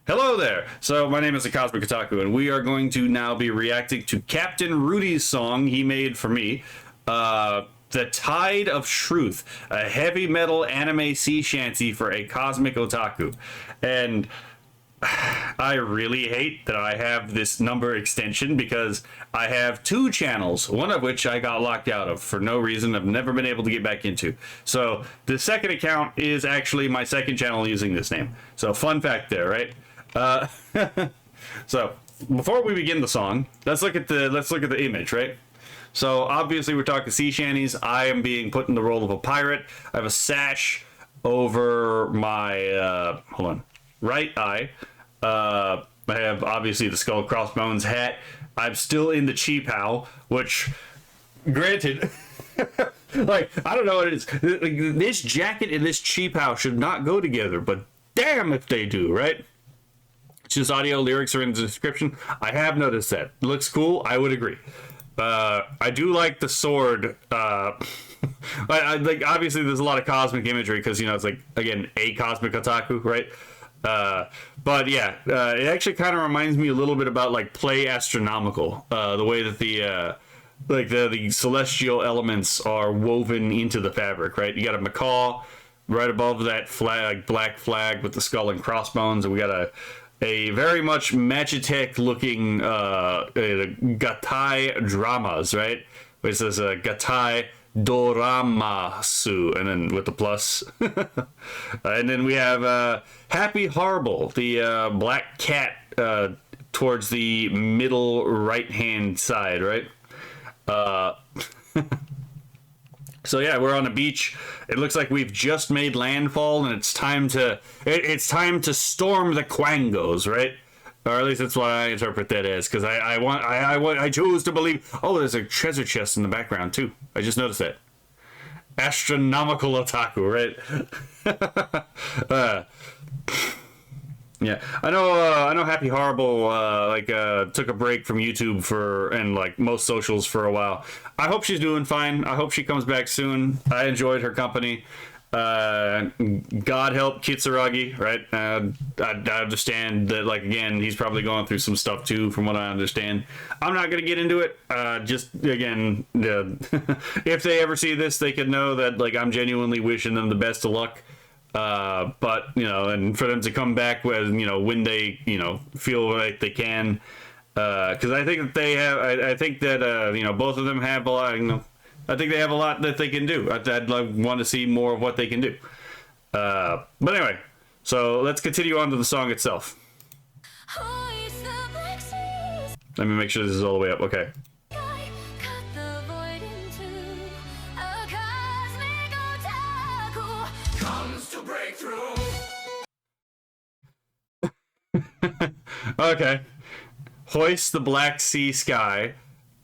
Hello there! So, my name is the Cosmic Otaku, and we are going to now be reacting to Captain Rudy's song he made for me, The Tide of Truth, a heavy metal anime sea shanty for a Cosmic Otaku. And I really hate that I have this number extension because I have two channels, one of which I got locked out of for no reason. I've never been able to get back into. So the second account is actually my second channel using this name. So fun fact there, right? So before we begin the song, let's look at the image, right? So obviously we're talking sea shanties. I am being put in the role of a pirate. I have a sash over my right eye. I have obviously the skull crossbones hat. I'm still in the cheapao, which, granted, like, I don't know what it is. This jacket and this cheapao should not go together, but damn if they do, right? It's just audio, lyrics are in the description. I have noticed that. It looks cool, I would agree. I do like the sword. Like, obviously there's a lot of cosmic imagery because, you know, it's like, again, a Cosmic Otaku, right? But yeah, it actually kind of reminds me a little bit about like Play Astronomical, the way that the celestial elements are woven into the fabric, right? You got a macaw right above that flag, black flag with the skull and crossbones, and we got a very much Magitech looking Gatai dramas, right? Which says Gatai Doramasu, and then with the plus. And then we have Happy Horrible, the black cat towards the middle right hand side, right? So yeah, we're on a beach. It looks like we've just made landfall, and it's time to storm the Quangos, right? Or at least that's what I interpret that as, because I choose to believe. Oh, there's a treasure chest in the background too. I just noticed that. Astronomical Otaku, right? Yeah, I know. Happy Horrible took a break from YouTube and like most socials for a while. I hope she's doing fine. I hope she comes back soon. I enjoyed her company. God help Kitsuragi, right? I understand that, like, again, he's probably going through some stuff too, from what I understand. I'm not gonna get into it. Just again, if they ever see this, they could know that, like, I'm genuinely wishing them the best of luck. But you know, and for them to come back when, you know, when they, you know, feel like they can, because I think that they have. I think that you know, both of them have a lot. You know, I think they have a lot that they can do. I'd want to see more of what they can do. But anyway, so let's continue on to the song itself. Let me make sure this is all the way up. Okay. Okay. Hoist the black sea sky.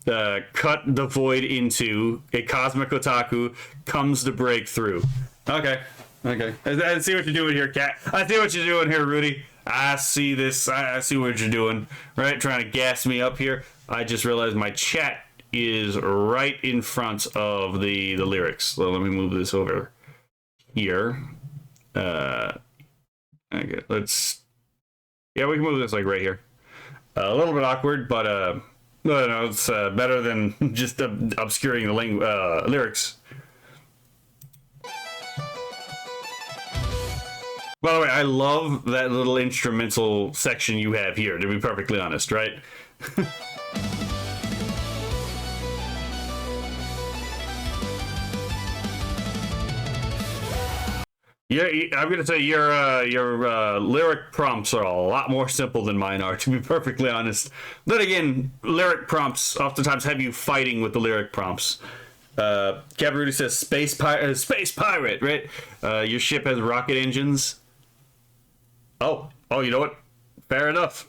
Cut the void into a Cosmic Otaku comes to break through. Okay. I see what you're doing here, Cat. I see what you're doing here, Rudy. I see this. I see what you're doing. Right? Trying to gas me up here. I just realized my chat is right in front of the lyrics. So let me move this over here. Okay. Yeah, we can move this like right here. A little bit awkward, but no, it's better than just obscuring the lyrics. By the way, I love that little instrumental section you have here, to be perfectly honest, right? Yeah, I'm gonna say your lyric prompts are a lot more simple than mine are, to be perfectly honest. Then again, lyric prompts oftentimes have you fighting with the lyric prompts. Captain Rudy says space pirate, right? Your ship has rocket engines. Oh, you know what? Fair enough.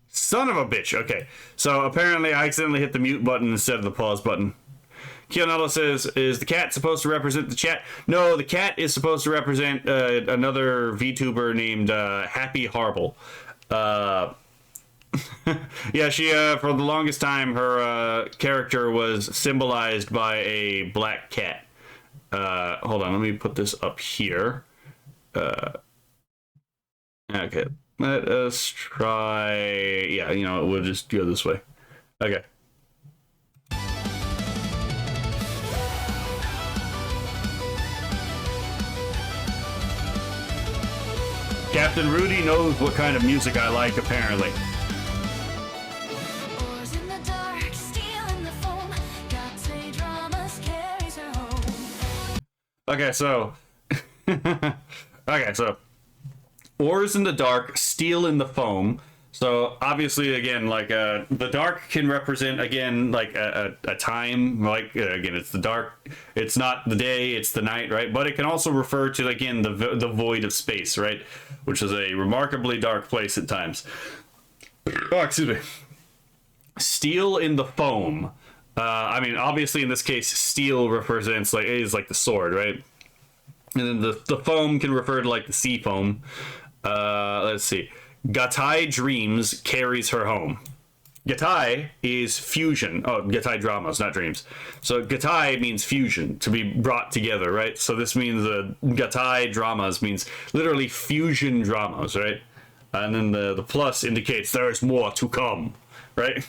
Son of a bitch. Okay, so apparently I accidentally hit the mute button instead of the pause button. Kionello says, is the cat supposed to represent the chat? No, the cat is supposed to represent another VTuber named Happy Horrible. Yeah, she for the longest time her character was symbolized by a black cat. Hold on, let me put this up here. Okay, let us try. Yeah, you know, we'll just go this way. Okay. Captain Rudy knows what kind of music I like, apparently. Okay, so... okay, so... Oars in the dark, steel in the foam. So, obviously, again, like, the dark can represent, again, like, a time. Like, again, it's the dark. It's not the day, it's the night, right? But it can also refer to, again, the void of space, right? Which is a remarkably dark place at times. Oh, excuse me. Steel in the foam. I mean, obviously, in this case, steel represents, like, is like the sword, right? And then the foam can refer to, like, the sea foam. Let's see. Gatai dreams carries her home. Gatai is fusion. Oh, Gatai dramas, not dreams. So Gatai means fusion, to be brought together, right? So this means Gatai dramas means literally fusion dramas, right? And then the plus indicates there's more to come, right?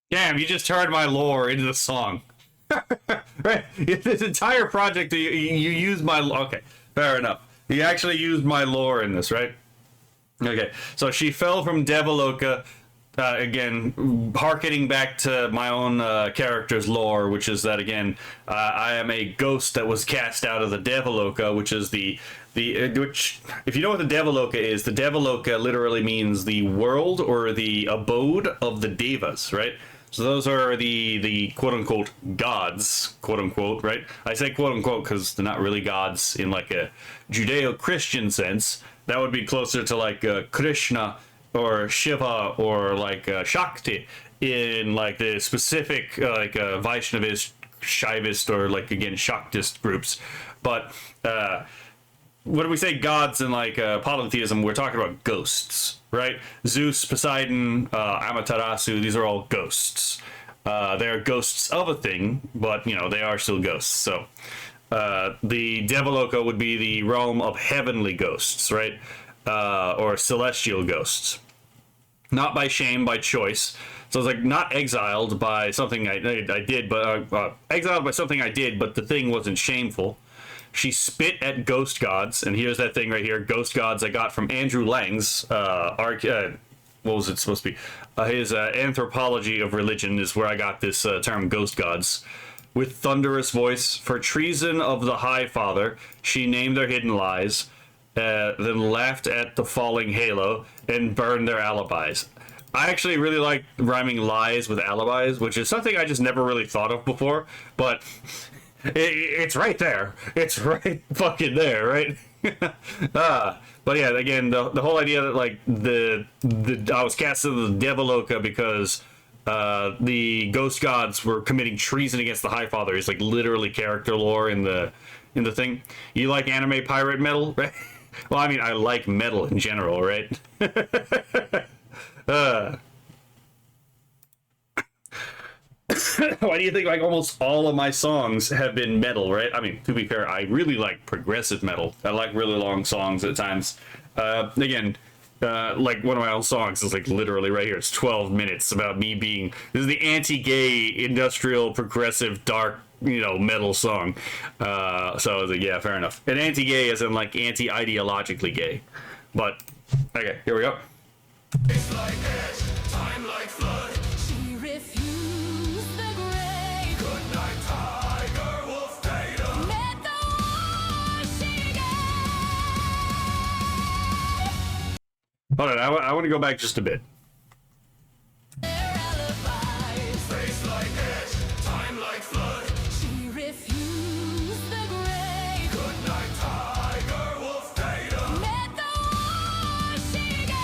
Damn, you just turned my lore into the song. Right? This entire project, you used my... Okay, fair enough. You actually used my lore in this, right? Okay, so she fell from Devaloka, again, harkening back to my own character's lore, which is that, again, I am a ghost that was cast out of the Devaloka, which is which, if you know what the Devaloka is, the Devaloka literally means the world or the abode of the Devas, right? So those are the quote-unquote gods, quote-unquote, right? I say quote-unquote because they're not really gods in like a Judeo-Christian sense. That would be closer to like Krishna or Shiva or like Shakti in like the specific like Vaishnavist, Shaivist, or like, again, Shaktist groups. But when we say gods in like polytheism, we're talking about ghosts, right? Zeus, Poseidon, Amaterasu, these are all ghosts. They're ghosts of a thing, but, you know, they are still ghosts. So the Devaloka would be the realm of heavenly ghosts, right? Or celestial ghosts. Not by shame, by choice. So it's like not exiled by something I did, but exiled by something I did, but the thing wasn't shameful. She spit at ghost gods, and here's that thing right here, ghost gods I got from Andrew Lang's what was it supposed to be? His Anthropology of Religion is where I got this term ghost gods. With thunderous voice, for treason of the High Father, she named their hidden lies, then laughed at the falling halo, and burned their alibis. I actually really like rhyming lies with alibis, which is something I just never really thought of before, but... It's right there. It's right fucking there, right? But yeah, again, the whole idea that like I was cast into the Devaloka because the ghost gods were committing treason against the High Father is like literally character lore in the thing. You like anime pirate metal, right? Well, I mean, I like metal in general, right? Why do you think like almost all of my songs have been metal, right? I mean, to be fair, I really like progressive metal. I like really long songs at times. Again, like one of my own songs is like literally right here. It's 12 minutes about me being... This is the anti-gay, industrial, progressive, dark, you know, metal song. So I was like, yeah, fair enough. And anti-gay as in like anti-ideologically gay. But, okay, here we go. It's like ash, time like flood. She refused the grave. Good night, tiger wolf data. Met the war she gave. Hold on, I want to go back just a bit. She refused the grave. Good night, Tiger Wolf Data. Met the war she gave.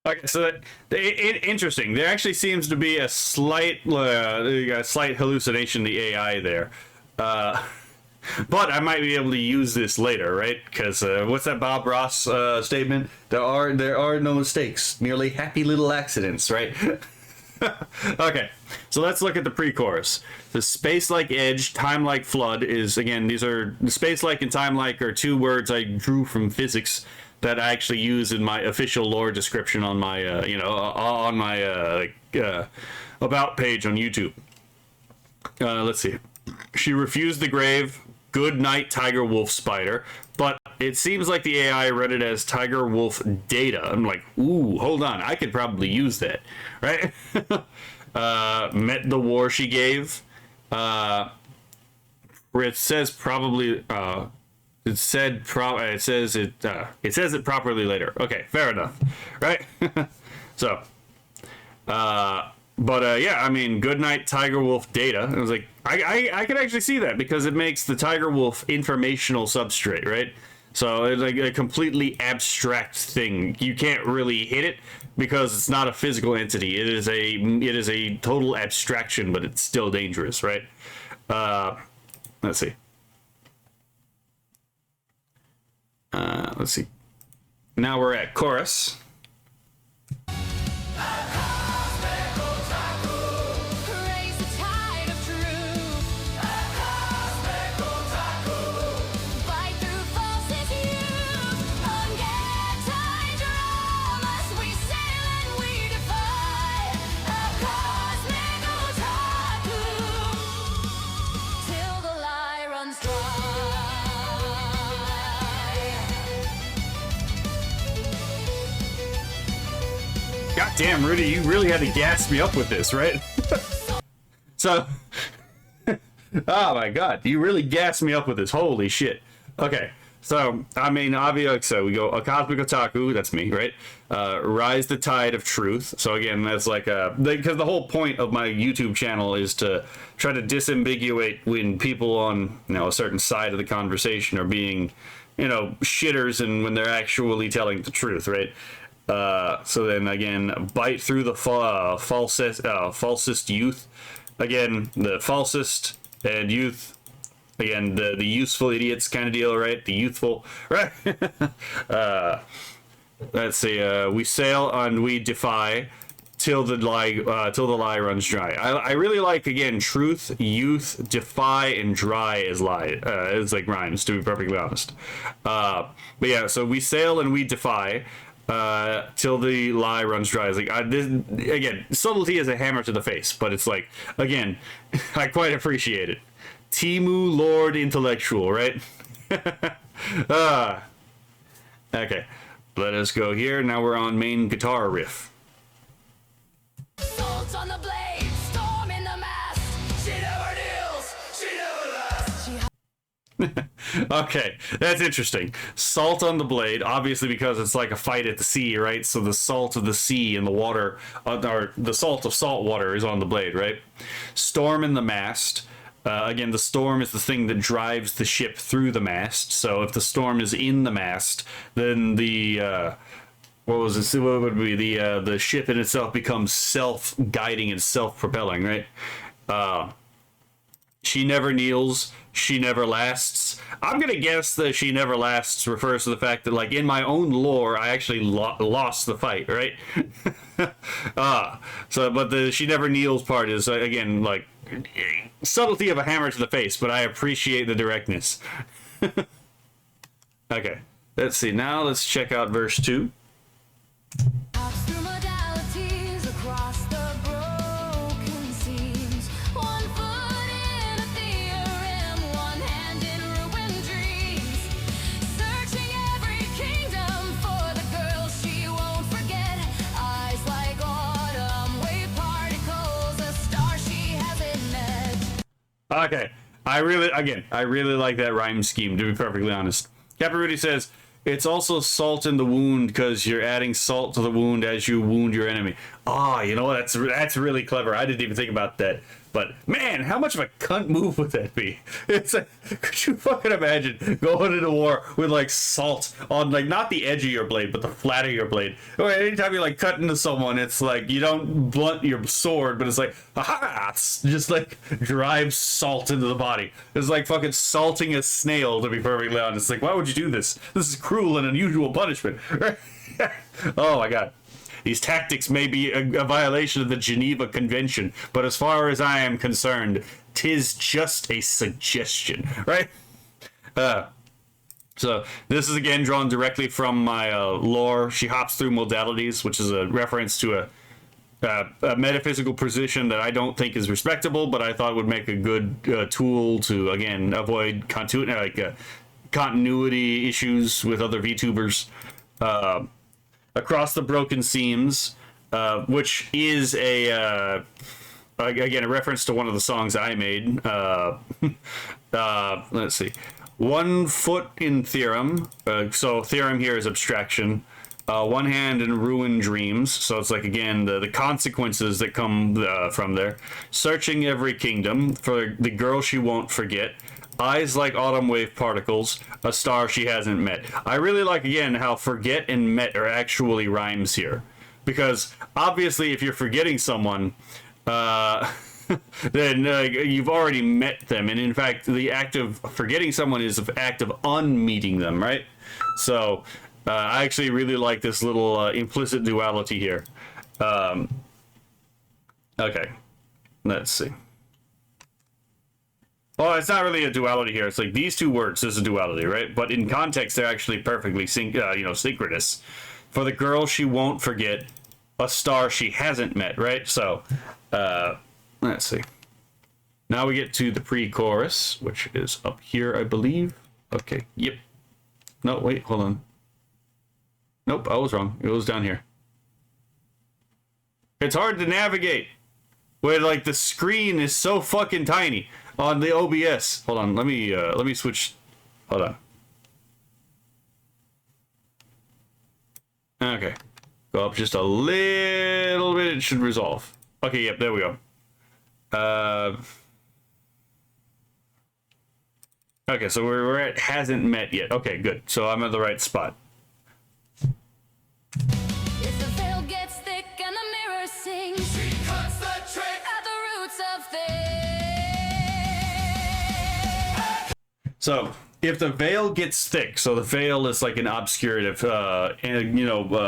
Okay, so interesting. There actually seems to be a slight hallucination in the AI there. But I might be able to use this later, right? Because what's that Bob Ross statement? There are no mistakes, merely happy little accidents, right? Okay, so let's look at the pre-chorus. The space-like edge, time-like flood is, again, these are space-like and time-like are two words I drew from physics that I actually use in my official lore description on my on my about page on YouTube. Let's see. She refused the grave. Good night, Tiger Wolf Spider. But it seems like the AI read it as Tiger Wolf Data. I'm like, ooh, hold on. I could probably use that, right? Met the war she gave. Where it says probably. It said it says it properly later. Okay, fair enough, right? So, yeah, I mean, good night, Tiger Wolf Data. I was like, I could actually see that because it makes the Tiger Wolf informational substrate, right? So it's like a completely abstract thing. You can't really hit it because it's not a physical entity. It is a total abstraction, but it's still dangerous, right? Let's see. Let's see. Now we're at chorus. Raise the tide of truth. Fight through false's youth. Unget dramas. We sail and we defy. A cosmic otaku. Till the lie runs dry. God damn, Rudy, you really had to gas me up with this, right? So, oh my god, you really gassed me up with this. Holy shit. Okay, so, I mean, obviously, so we go, a cosmic otaku, that's me, right? Rise the tide of truth. So again, that's like because the whole point of my YouTube channel is to try to disambiguate when people on, a certain side of the conversation are being, shitters and when they're actually telling the truth, right? So then again, bite through the falsest youth. Again, the falsest and youth. Again, the useful idiots kind of deal, right? The youthful, right? Let's see. We sail and we defy till the lie runs dry. I really like, again, truth, youth, defy, and dry as lie. It's like rhymes, to be perfectly honest. But yeah, so we sail and we defy. Till the lie runs dry. It's like, again, subtlety is a hammer to the face, but it's like, again, I quite appreciate it. Timu Lord Intellectual, right? Okay, let us go here. Now we're on main guitar riff. Salt on the blade, storm in the mast. She never kneels, she never lasts. Okay, that's interesting. Salt on the blade, obviously because it's like a fight at the sea, right? So the salt of the sea and the water, or the salt of salt water is on the blade, right? Storm in the mast. Again, the storm is the thing that drives the ship through the mast. So if the storm is in the mast, then the what would be the ship in itself becomes self-guiding and self-propelling, right? She never kneels, she never lasts. I'm gonna guess that she never lasts refers to the fact that, like, in my own lore, I actually lost the fight, right? But the she never kneels part is, again, like, subtlety of a hammer to the face, but I appreciate the directness. Okay, let's see. Now let's check out verse 2. Hops through modalities across the broken seams. 1 foot in a theorem, 1 hand in ruined dreams. Searching every kingdom for the girl she won't forget. Eyes like autumn, wave particles, a star she hasn't met. Okay, I really like that rhyme scheme, to be perfectly honest. Captain Rudy says, it's also salt in the wound because you're adding salt to the wound as you wound your enemy. Oh, you know what? That's really clever. I didn't even think about that. But man, how much of a cunt move would that be? It's like, could you fucking imagine going into war with like salt on like not the edge of your blade, but the flat of your blade? Anytime you like cut into someone, it's like you don't blunt your sword, but it's like aha, it's just like drive salt into the body. It's like fucking salting a snail, to be perfectly honest. It's like, why would you do this? This is cruel and unusual punishment. Oh my god. These tactics may be a violation of the Geneva Convention, but as far as I am concerned, 'tis just a suggestion, right? So this is again drawn directly from my lore. She hops through modalities, which is a reference to a metaphysical position that I don't think is respectable, but I thought would make a good tool to again avoid continuity issues with other VTubers. Across the Broken Seams, which is again a reference to one of the songs I made. Let's see, 1 foot in theorem. So theorem here is abstraction. One hand in ruined dreams. So it's like again the consequences that come from there. Searching every kingdom for the girl she won't forget. Eyes like autumn wave particles, a star she hasn't met. I really like, again, how forget and met are actually rhymes here. Because, obviously, if you're forgetting someone, then you've already met them. And, in fact, the act of forgetting someone is the act of unmeeting them, right? So, I actually really like this little implicit duality here. Okay, let's see. Well, it's not really a duality here. It's like these two words is a duality, right? But in context, they're actually perfectly synchronous. For the girl she won't forget, a star she hasn't met, right? So, let's see. Now we get to the pre-chorus, which is up here, I believe. Okay, yep. No, wait, hold on. Nope, I was wrong. It was down here. It's hard to navigate where like the screen is so fucking tiny on the OBS. Hold on, let me switch. Hold on. Okay, go up just a little bit. It should resolve. Okay, yep, there we go. Okay, so we're at hasn't met yet. Okay, good. So I'm at the right spot. If the veil gets thick and the mirror sings, She cuts the trick. at the roots of things. So if the veil gets thick, so the veil is like an obscurative,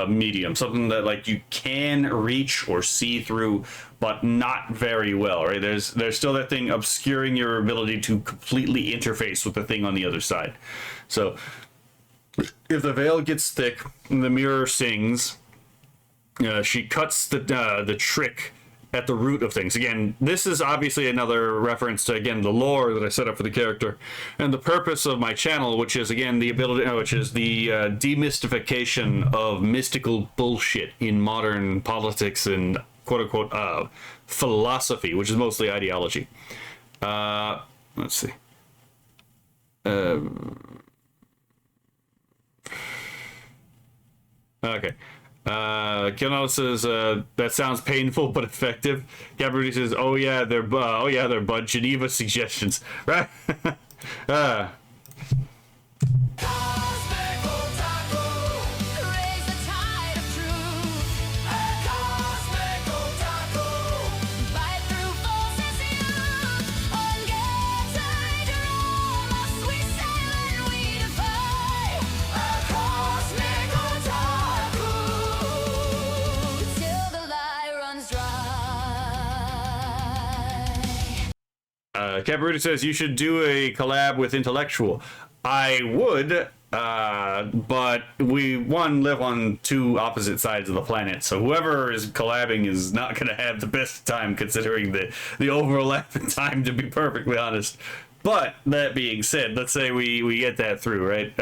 medium, something that like you can reach or see through, but not very well, right? There's still that thing obscuring your ability to completely interface with the thing on the other side. So if the veil gets thick and the mirror sings, she cuts the trick at the root of things. Again, this is obviously another reference to, again, the lore that I set up for the character and the purpose of my channel, which is, again, the demystification of mystical bullshit in modern politics and quote-unquote philosophy, which is mostly ideology. Let's see. Okay. Kilnell says that sounds painful but effective. Gabriel says, "Oh yeah, they're Bud Geneva suggestions, right?" Cosmic otaku. Raise the tide of truth, Cosmic otaku. bite through falseness youth, ungathered drama, sweet sail and we defy Cosmic otaku. till the lie runs dry. Cabaruti says you should do a collab with Intellectual. I would, but we live on two opposite sides of the planet, so whoever is collabing is not going to have the best time considering the overlap in time, to be perfectly honest. But that being said, let's say we get that through, right?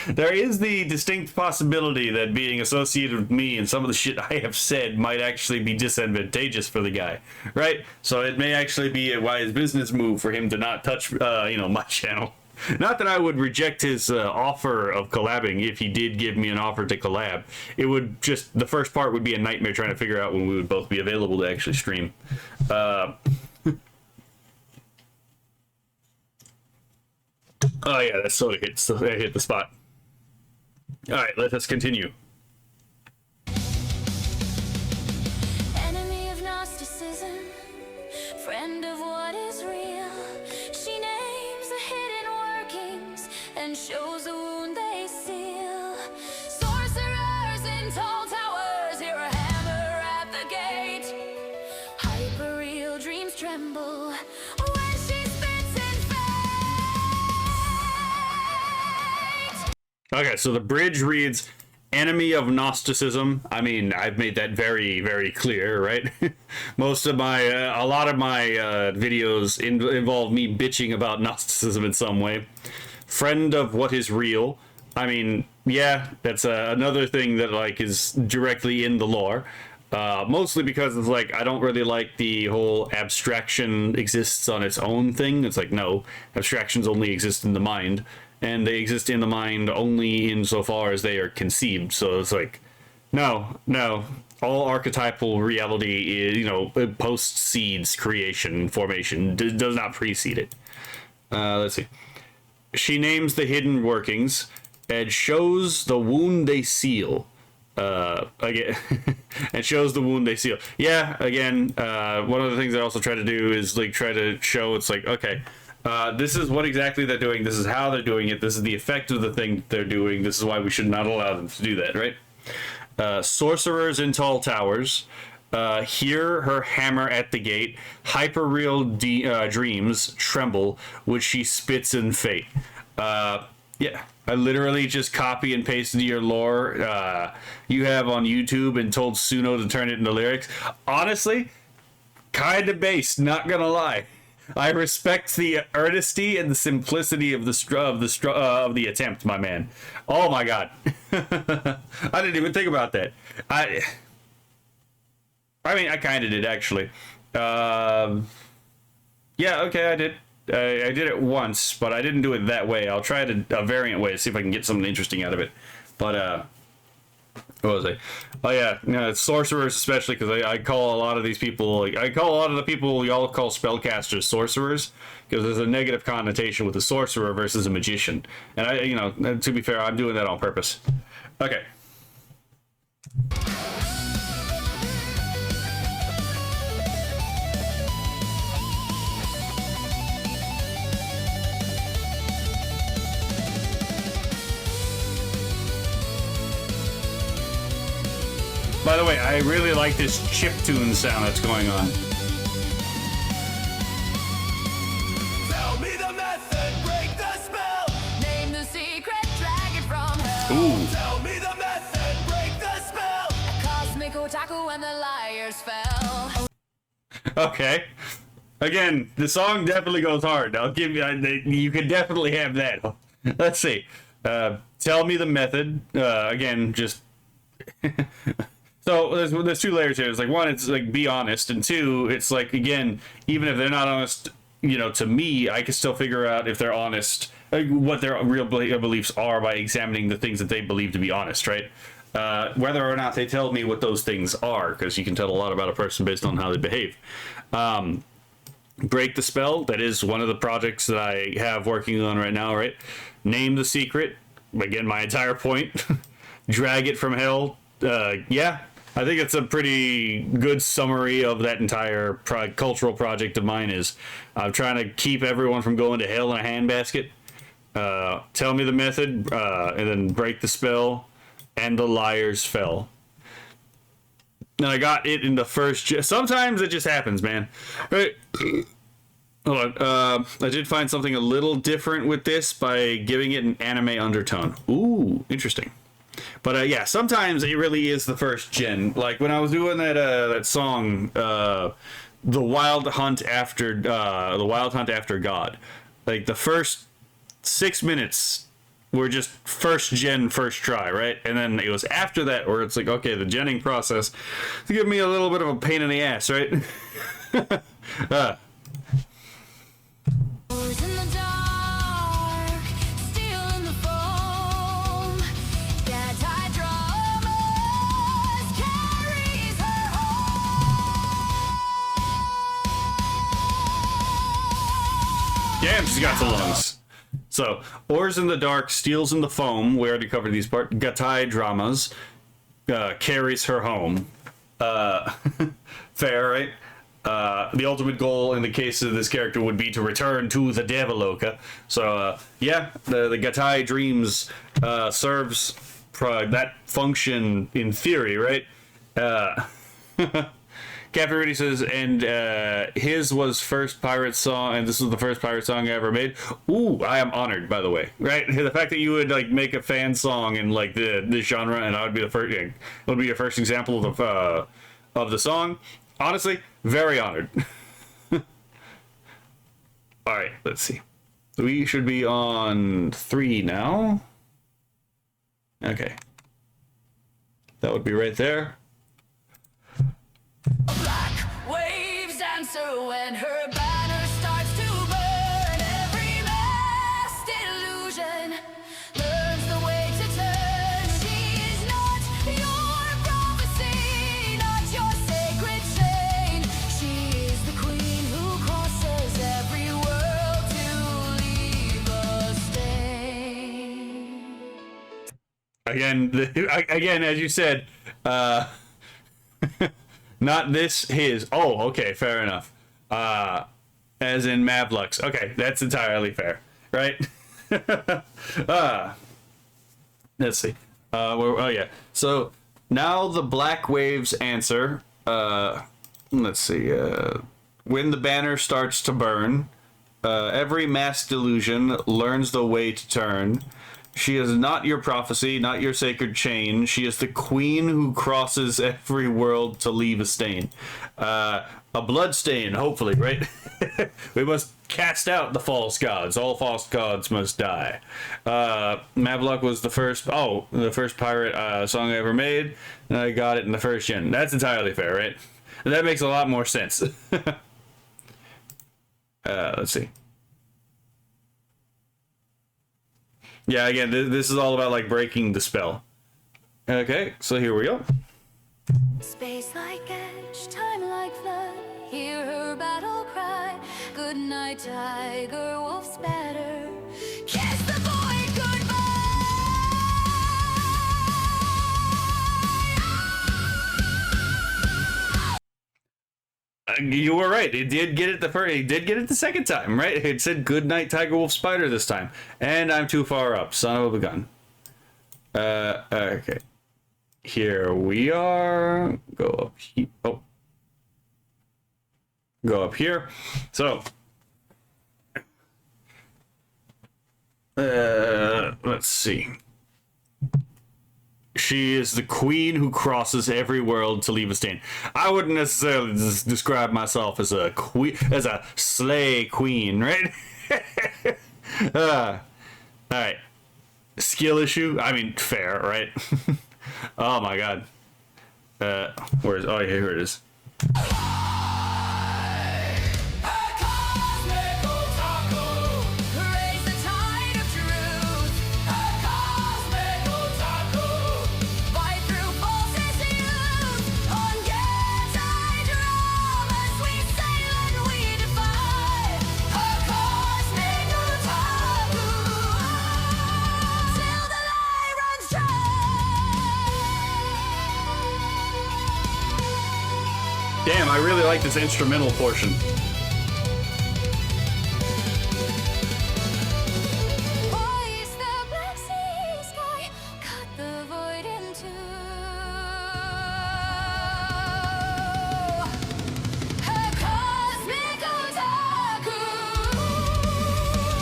There is the distinct possibility that being associated with me and some of the shit I have said might actually be disadvantageous for the guy, right? So it may actually be a wise business move for him to not touch, my channel. Not that I would reject his offer of collabing if he did give me an offer to collab. It would just, the first part would be a nightmare trying to figure out when we would both be available to actually stream. Oh yeah, that soda hit the spot. All right, let us continue. Enemy of Gnosticism, friend of what is real. She names the hidden workings and shows the wound they seal. Sorcerers in tall towers hear a hammer at the gate. Hyper-real dreams tremble when she spits in fate. Okay, so the bridge reads, enemy of Gnosticism. I mean, I've made that very, very clear, right? Most of my, a lot of my videos involve me bitching about Gnosticism in some way. Friend of what is real. I mean, yeah, that's another thing that, like, is directly in the lore. Mostly because it's like, I don't really like the whole abstraction exists on its own thing. It's like, no, abstractions only exist in the mind. And they exist in the mind only insofar as they are conceived. So it's like, no. All archetypal reality is, you know, post-seeds creation, formation, does not precede it. Let's see. She names the hidden workings and shows the wound they seal. Again, and shows the wound they seal. Yeah, again, one of the things I also try to do is, like, try to show it's like, okay, this is what exactly they're doing. This is how they're doing it. This is the effect of the thing they're doing. This is why we should not allow them to do that, right? Sorcerers in tall towers. Hear her hammer at the gate. Hyper-real dreams tremble, which she spits in fate. Yeah, I literally just copy and pasted your lore you have on YouTube and told Suno to turn it into lyrics. Honestly, kind of based, not gonna lie. I respect the earnesty and the simplicity of the attempt, my man. Oh my god, I didn't even think about that. I mean, I kind of did actually. Yeah, okay, I did. I did it once, but I didn't do it that way. I'll try a variant way to see if I can get something interesting out of it. But what was I? Oh yeah, it's sorcerers especially, because I call a lot of these people, like, I call a lot of the people y'all call spellcasters sorcerers, because there's a negative connotation with a sorcerer versus a magician. And I, you know, to be fair, I'm doing that on purpose. Okay. By the way, I really like this chiptune sound that's going on. Tell me the method, break the spell. Name the secret, drag it from hell. Ooh. Tell me the method, break the spell. Cosmic otaku and the liars fell. Okay. Again, the song definitely goes hard. I'll give you. You could definitely have that. Let's see. Tell me the method. Again, just. So there's two layers here. It's like, one, it's like, be honest, and two, it's like, again, even if they're not honest, you know, to me, I can still figure out if they're honest, like, what their real beliefs are by examining the things that they believe to be honest, right? Whether or not they tell me what those things are, because you can tell a lot about a person based on how they behave. Break the spell. That is one of the projects that I have working on right now, right? Name the secret. Again, my entire point. Drag it from hell. Yeah, I think it's a pretty good summary of that entire cultural project of mine. Is I'm trying to keep everyone from going to hell in a handbasket. Tell me the method, and then break the spell, and the liars fell. And I got it in the first. Sometimes it just happens, man. Right. Hold on. I did find something a little different with this by giving it an anime undertone. Ooh, interesting. But yeah, sometimes it really is the first gen. Like when I was doing that song, the Wild Hunt After God. Like the first 6 minutes were just first gen, first try, right? And then it was after that where it's like, okay, the genning process to give me a little bit of a pain in the ass, right? In the dark, Damn, she's got some lungs. So, Oars in the Dark, Steals in the Foam, we already covered these parts. Gatai Dramas, carries her home. Fair, right? The ultimate goal in the case of this character would be to return to the Devaloka. So, yeah, the Gatai Dreams serves that function in theory, right? Captain Rudy says, and his was first pirate song, and this was the first pirate song I ever made. Ooh, I am honored, by the way. Right, the fact that you would like make a fan song in like this genre, and I would be the first. It would be your first example of the song. Honestly, very honored. All right, let's see. We should be on 3 now. Okay, that would be right there. Black waves answer when her banner starts to burn. Every last illusion learns the way to turn. She is not your prophecy, not your sacred chain. She is the queen who crosses every world to leave a stain. Again, as you said, not this, his. Oh, okay, fair enough. As in Mavlux. Okay, that's entirely fair, right? Let's see. Oh yeah. So now the Black Waves answer. Let's see. When the banner starts to burn, every mass delusion learns the way to turn. She is not your prophecy, not your sacred chain. She is the queen who crosses every world to leave a stain. A blood stain, hopefully, right? We must cast out the false gods. All false gods must die. Mavluk was the first pirate song I ever made, and I got it in the first gen. That's entirely fair, right? That makes a lot more sense. Let's see. Yeah, again, this is all about like breaking the spell. Okay, so here we go. Space like edge, time like flood. Hear her battle cry. Good night, tiger, wolf spatter. Kiss the void goodbye. You were right. It did get it the first. It did get it the second time, right? It said "Good night, Tiger Wolf Spider" this time, and I'm too far up. Son of a gun. Okay. Here we are. Go up here. Oh. Go up here. So. Let's see. She is the queen who crosses every world to leave a stain. I wouldn't necessarily describe myself as a queen, as a slay queen, right? All right. Skill issue. I mean, fair, right? Oh my god. Where is? Oh, yeah, here it is. Raise the tide of truth. Fight through false issues. On anti-dramas, we sail and we defy. A cosmic otaku. Till the light runs dry. Damn, I really like this instrumental portion. Hoist the black sea sky, cut the void in two. A cosmic otaku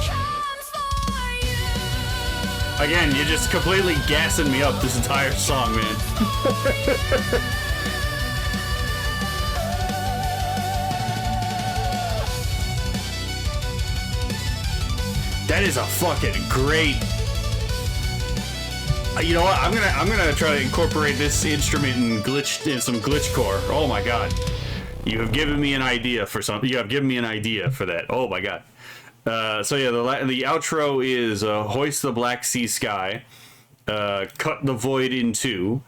comes for you. Again, you're just completely gassing me up this entire song, man. That is a fucking great. You know what? I'm gonna try to incorporate this instrument in some glitchcore. Oh my god, you have given me an idea for something. You have given me an idea for that. Oh my god. So yeah, the outro is hoist the black sea sky, cut the void in two.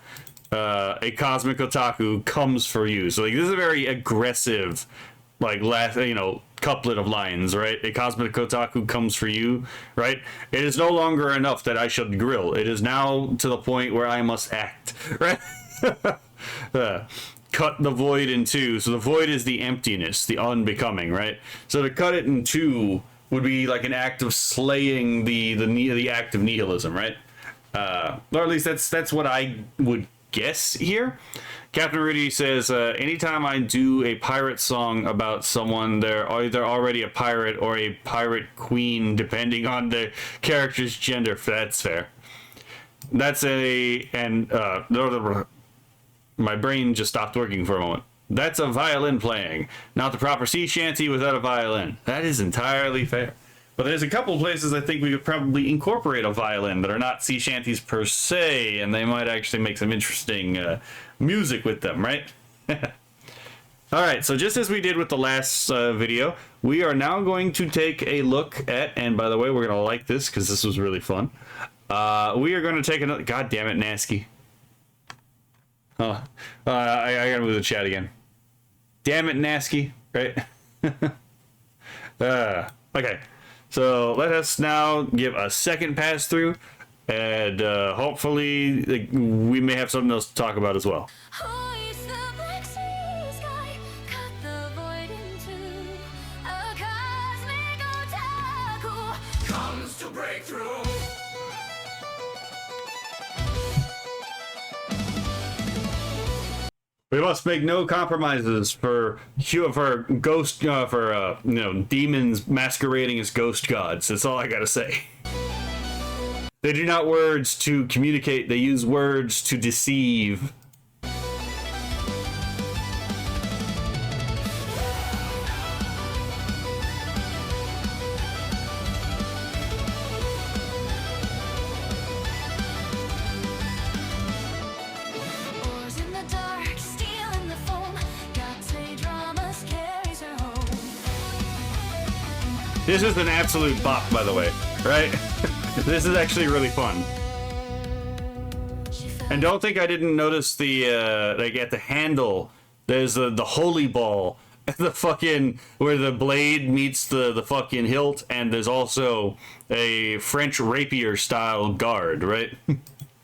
A cosmic otaku comes for you. So like this is a very aggressive like last, couplet of lines, right? A cosmic kotaku comes for you, right? It is no longer enough that I should grill. It is now to the point where I must act, right? Cut the void in two. So the void is the emptiness, the unbecoming, right? So to cut it in two would be like an act of slaying the act of nihilism, right? Or at least that's what I would guess here. Captain Rudy says, anytime I do a pirate song about someone, they're either already a pirate or a pirate queen, depending on the character's gender. That's fair. That's my brain just stopped working for a moment. That's a violin playing, not the proper sea shanty without a violin. That is entirely fair. But there's a couple places I think we could probably incorporate a violin that are not sea shanties per se, and they might actually make some interesting music with them, right? Alright, so just as we did with the last video, we are now going to take a look at, and by the way, we're going to like this because this was really fun. We are going to take another... God damn it, Nasky. Oh, I gotta move the chat again. Damn it, Nasky. Right? Okay. So let us now give a second pass through, and hopefully we may have something else to talk about as well. Hoist the black sea sky, cut the void in two. A cosmic otaku Comes to break through. We must make no compromises for ghost demons masquerading as ghost gods. That's all I gotta say. They do not words to communicate, they use words to deceive. oars in the dark, steel in the foam. Got dramas carries her home. This is an absolute bop, by the way, right? This is actually really fun. And don't think I didn't notice the, like at the handle, there's the holy ball, the fucking, where the blade meets the fucking hilt, and there's also a French rapier style guard, right?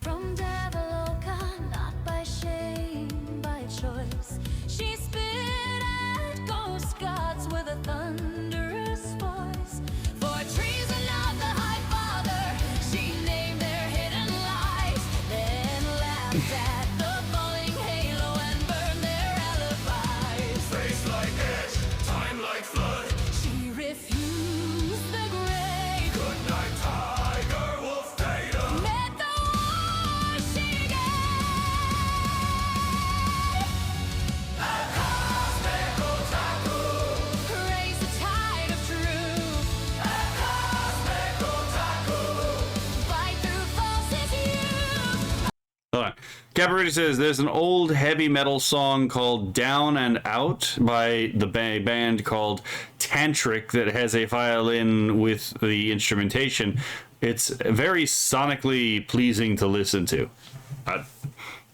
From Davaloka, not by shame, by choice. She spit at ghost gods with a thunderous voice. For treason of the High Father, she named their hidden lies, then laughed at the falling halo and burned their alibis. Face like edge, time like flood. She refused the grave, Good night, tiger, wolf, datum. met the war she gave. Cosmic otaku. Raise the tide of truth, Cosmic otaku. fight through false's youth. Hold on. Capariti says there's an old heavy metal song called Down and Out by the band called Tantric that has a violin with the instrumentation. It's very sonically pleasing to listen to.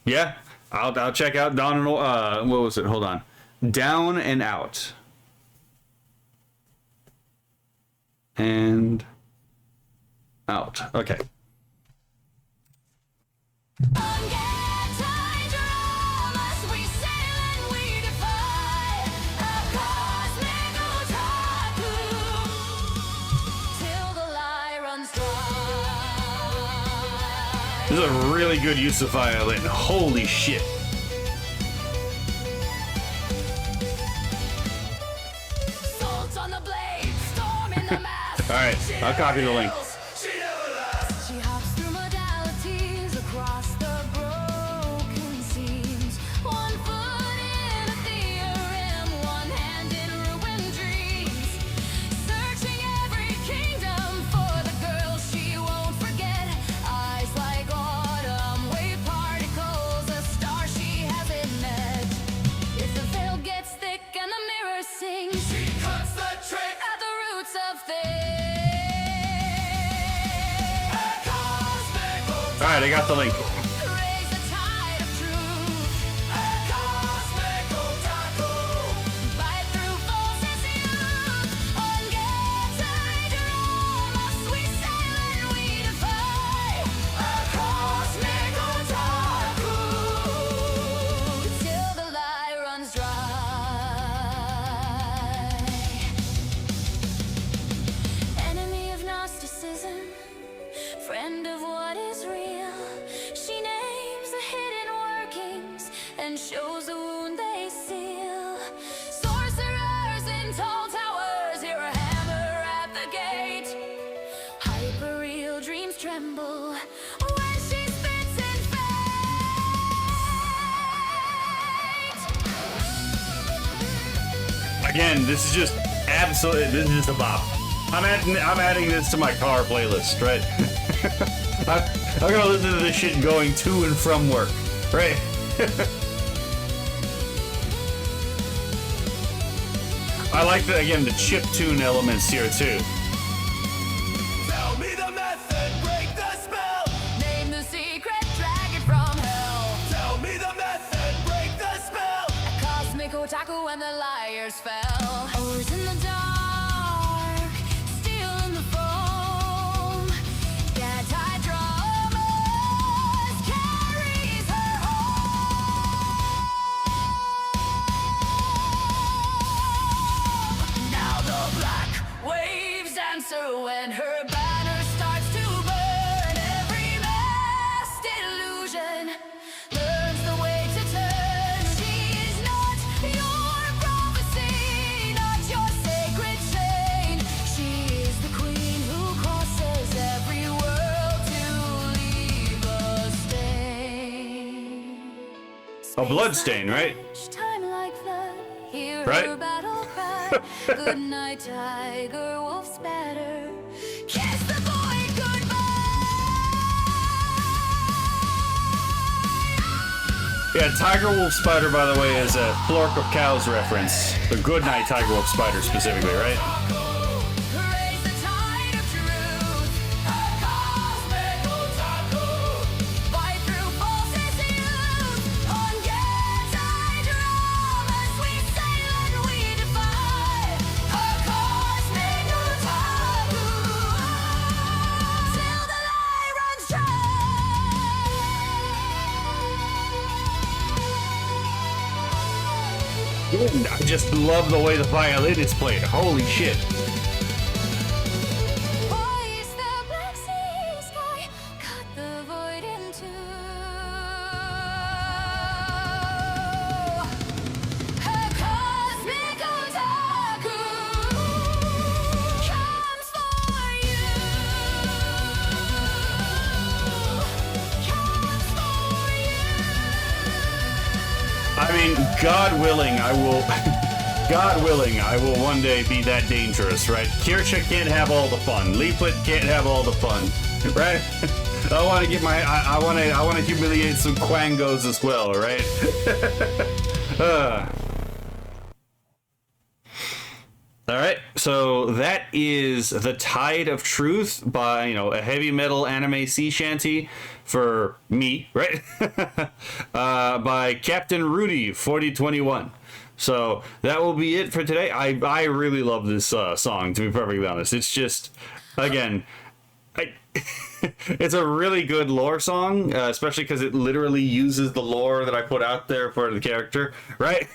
Yeah, I'll check out Down and what was it? Hold on. Down and Out. And out. Okay. Ungetide dramas, we sail and we defy a cosmic otaku till the lie runs dry. This is a really good use of violin. Holy shit. Salt on the blade, storm in the mast. Alright, I'll copy the link. She never lasts. She hops through modalities across the broken seams. 1 foot in a theorem, 1 hand in ruined dreams. Searching every kingdom for the girl she won't forget. Eyes like autumn, wave particles, a star she hasn't met. If the veil gets thick and the mirror sings, She cuts the trick. at the roots of things. Cosmic otaku. Alright, I got the link. Raise the tide of truth, Cosmic otaku. fight through false Again, this is just absolutely, this is just a bop. I'm adding this to my car playlist, right? I'm gonna listen to this shit going to and from work, right? I like the, again, the chip tune elements here too. Tell me the method, break the spell. Name the secret, drag it from hell. Tell me the method, break the spell. A cosmic otaku and the liars fell. Oars in the dark, steel in the foam. Anti-dramas carries her home. Now the black waves answer when her banner starts to burn. Every masked illusion learns the way to turn. She's not your prophecy, not your sacred chain. She is the queen who crosses every world to leave a stain. A blood stain, right? Time like flood, hear Right? her battle cry. Good night, tiger, wolf spatter. Kiss the void goodbye. Yeah, Tiger Wolf Spider, by the way, is a Flork of Cows reference. The Goodnight Tiger Wolf Spider specifically, right? Raise the tide of truth. A cosmic otaku. Fight through false youth. On anti-dramas we sail and we defy. A cosmic otaku. Till the light runs dry. I just love the way the violin is played. Holy shit. Voice the black sea sky, cut the void in two. A cosmic otaku comes for you. Comes for you. I mean, God willing, I will. God willing, I will one day be that dangerous, right? Kircha can't have all the fun. Leaflet can't have all the fun, right? I want to get my. I want to humiliate some Quangos as well, right? All right, so that is The Tide of Truth by, a heavy metal anime sea shanty for me, right? By Captain Rudy 4021. So that will be it for today. I really love this song, to be perfectly honest. It's just, again, it's a really good lore song, especially because it literally uses the lore that I put out there for the character, right?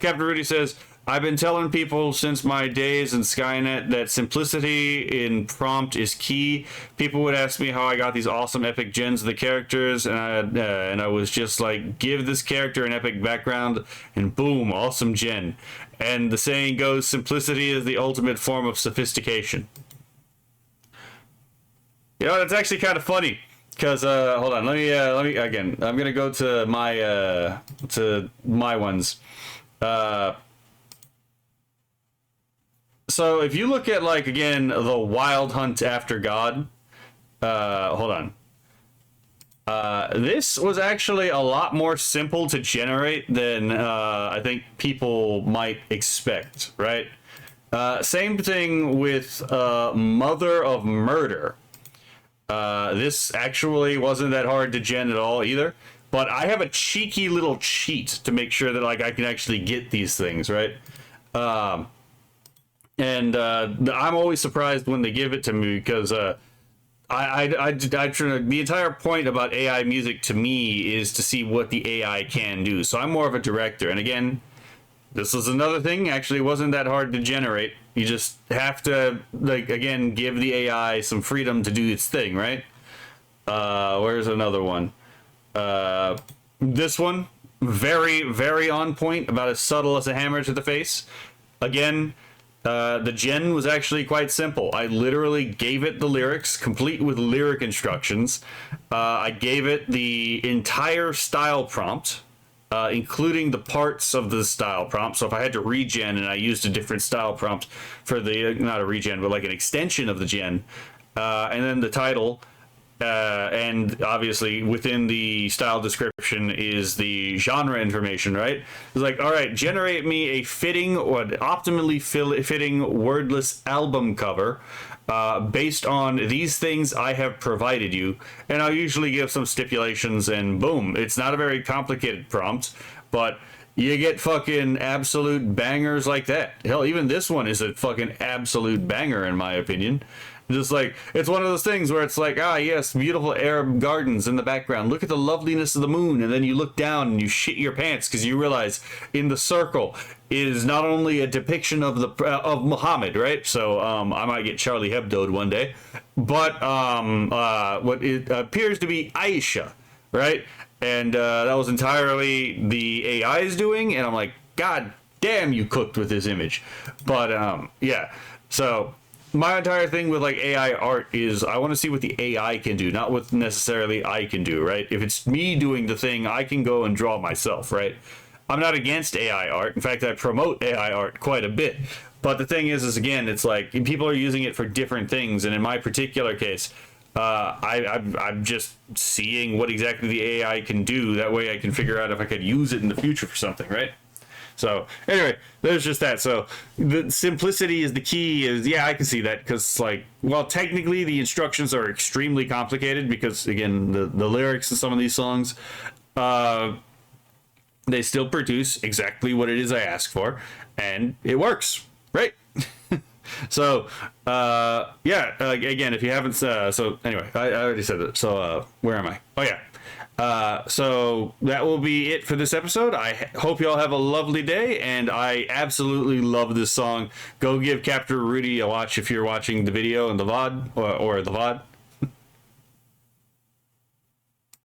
Captain Rudy says, I've been telling people since my days in Skynet that simplicity in prompt is key. People would ask me how I got these awesome epic gens of the characters, and I was just like, give this character an epic background, and boom, awesome gen. And the saying goes, simplicity is the ultimate form of sophistication. That's actually kind of funny. Because hold on, let me again. I'm gonna go to my ones. So if you look at, like, again, the Wild Hunt After God, hold on. This was actually a lot more simple to generate than I think people might expect, right? Same thing with Mother of Murder. This actually wasn't that hard to gen at all either, but I have a cheeky little cheat to make sure that, like, I can actually get these things, right? And I'm always surprised when they give it to me, because the entire point about AI music to me is to see what the AI can do. So I'm more of a director. And again, this is another thing. Actually, wasn't that hard to generate. You just have to, like, again, give the AI some freedom to do its thing, right? Where's another one? This one, very, very on point, about as subtle as a hammer to the face. Again, the gen was actually quite simple. I literally gave it the lyrics, complete with lyric instructions. I gave it the entire style prompt, including the parts of the style prompt. So if I had to regen and I used a different style prompt for the, not a regen, but like an extension of the gen, and then the title, and obviously within the style description is the genre information, right? It's like, all right, generate me a fitting or optimally fitting wordless album cover based on these things I have provided you. And I'll usually give some stipulations and boom. It's not a very complicated prompt, but you get fucking absolute bangers like that. Hell, even this one is a fucking absolute banger in my opinion. Just like, it's one of those things where it's like, ah, yes, beautiful Arab gardens in the background. Look at the loveliness of the moon. And then you look down and you shit your pants because you realize in the circle is not only a depiction of of Muhammad, right? So I might get Charlie Hebdo'd one day, but what it appears to be Aisha, right? And that was entirely the AI's doing. And I'm like, God damn, you cooked with this image. But yeah, so my entire thing with like AI art is I want to see what the AI can do, not what necessarily I can do, right? If it's me doing the thing, I can go and draw myself, right? I'm not against AI art. In fact, I promote AI art quite a bit. But the thing is again, it's like people are using it for different things. And in my particular case, I'm just seeing what exactly the AI can do. That way I can figure out if I could use it in the future for something, right? So anyway, there's just that. So the simplicity is the key. Is yeah, I can see that because like, well, technically the instructions are extremely complicated because again, the lyrics in some of these songs, they still produce exactly what it is I ask for, and it works, right? So yeah, again, if you haven't, so anyway, I already said that. So where am I? Oh yeah. So that will be it for this episode. I hope y'all have a lovely day, and I absolutely love this song. Go give Captain Rudy a watch if you're watching the video and the VOD or the VOD.